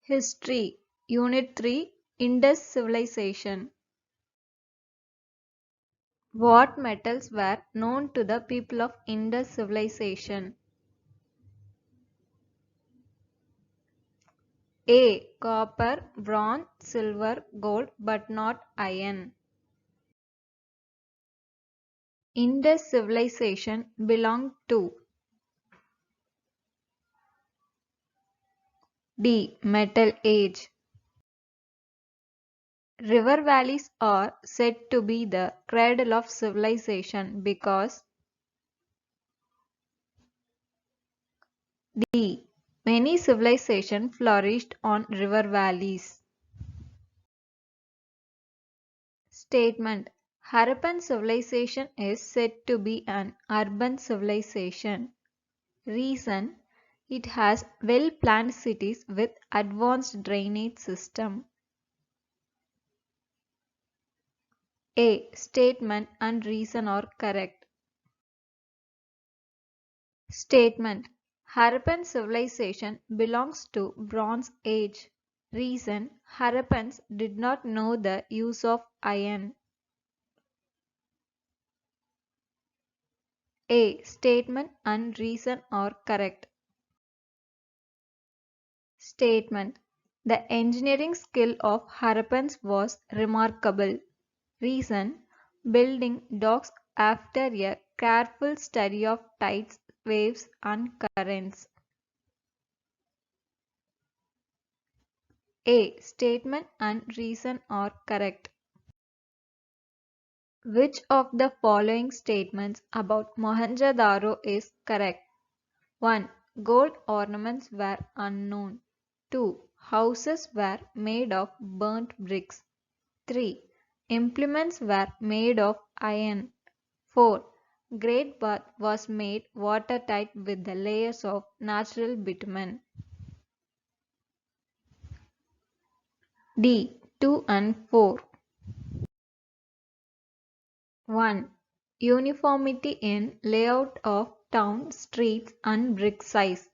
History, Unit 3, Indus Civilization. What metals were known to the people of Indus civilization? A. Copper, bronze, silver, gold, but not iron. Indus civilization belonged to D. Metal Age. River valleys are said to be the cradle of civilization because D. Many civilizations flourished on river valleys. Statement: Harappan civilization is said to be an urban civilization. Reason: it has well-planned cities with advanced drainage system. A. Statement and reason are correct. Statement: Harappan civilization belongs to Bronze Age. Reason: Harappans did not know the use of iron. A. Statement and reason are correct. Statement: The engineering skill of Harappans was remarkable. Reason: building docks after a careful study of tides, waves, and currents. A. Statement and reason are correct. Which of the following statements about Mohenjo-daro is correct? 1. Gold ornaments were unknown. 2. Houses were made of burnt bricks. 3. Implements were made of iron. 4. Great bath was made watertight with the layers of natural bitumen. D. 2 and 4. 1. Uniformity in layout of town streets and brick size.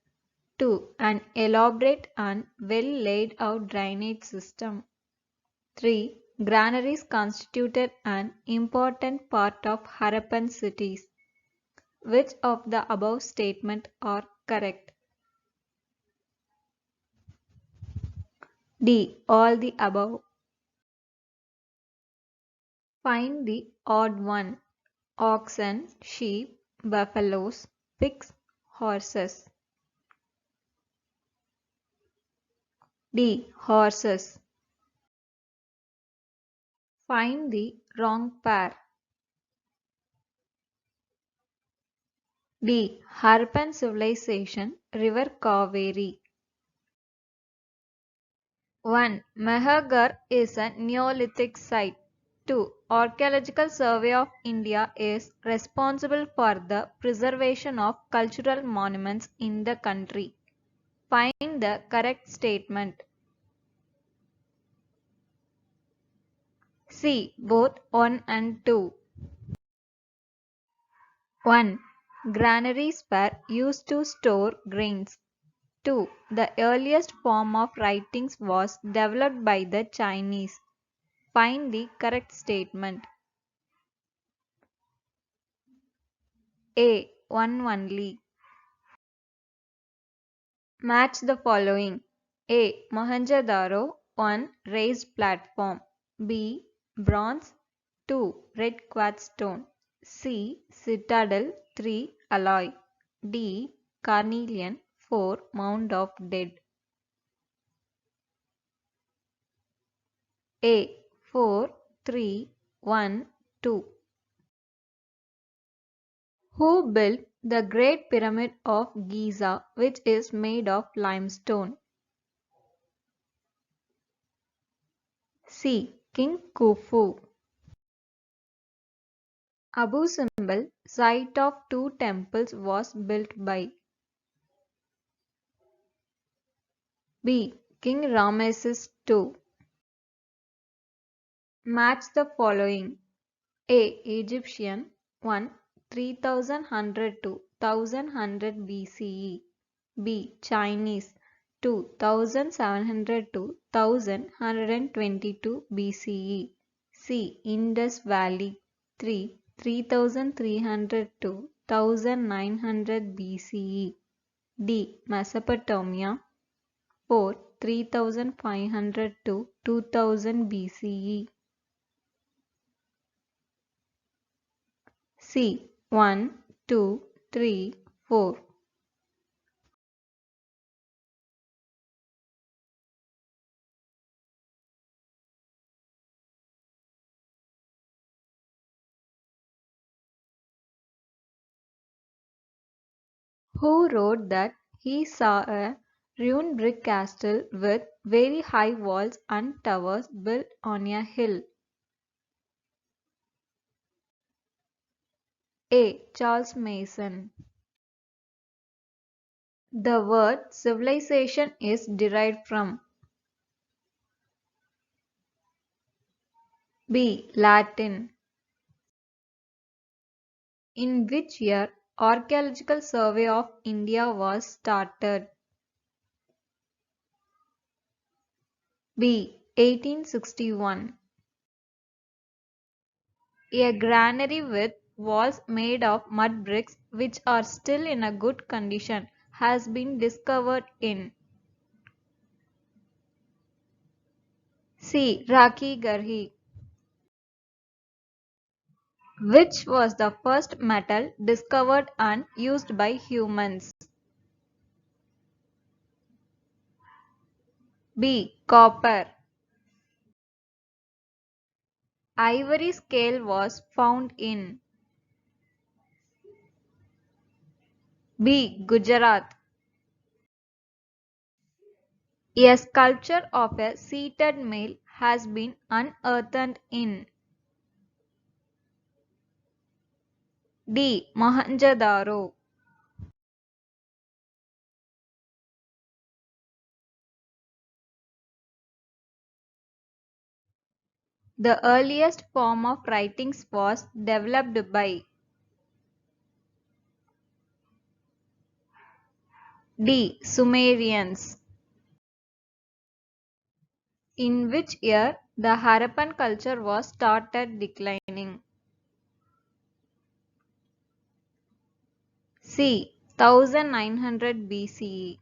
2. An elaborate and well laid out drainage system. 3. Granaries constituted an important part of Harappan cities. Which of the above statements are correct? D. All the above. Find the odd one. Oxen, sheep, buffaloes, pigs, horses. D. Horses. Find the wrong pair. D. Harappan civilization, River Kaveri. 1. Mehergarh is a Neolithic site. 2. Archaeological Survey of India is responsible for the preservation of cultural monuments in the country. Find the correct statement. C. Both 1 and 2. 1. Granaries were used to store grains. 2. The earliest form of writings was developed by the Chinese. Find the correct statement. A. 1 only. Match the following. A. Mohenjo-daro 1. Raised platform. B. Bronze 2. Red quartz stone. C. Citadel 3. Alloy. D. Carnelian 4. Mound of dead. A. 4, 3, 1, 2. Who built the Great Pyramid of Giza, which is made of limestone? C. King Khufu. Abu Simbel, site of two temples, was built by B. King Ramesses II. Match the following. A. Egyptian 1. 3100 to 1100 BCE. B. Chinese 2. 1700 to 1122 BCE. C. Indus Valley. 3. 3300 to 1900 BCE. D. Mesopotamia. 4. 3500 to 2000 BCE. C. 1, 2, 3, 4. Who wrote that he saw a ruined brick castle with very high walls and towers built on a hill? A. Charles Mason. The word civilization is derived from B. Latin. In which year Archaeological Survey of India was started? B. 1861. A granary with walls made of mud bricks which are still in a good condition has been discovered in C. Rakhigarhi. Which was the first metal discovered and used by humans? B. Copper. Ivory scale was found in B. Gujarat. A sculpture of a seated male has been unearthed in D. Mohenjo-daro. The earliest form of writings was developed by D. Sumerians. In which year the Harappan culture was started declining? C. 1900 BCE.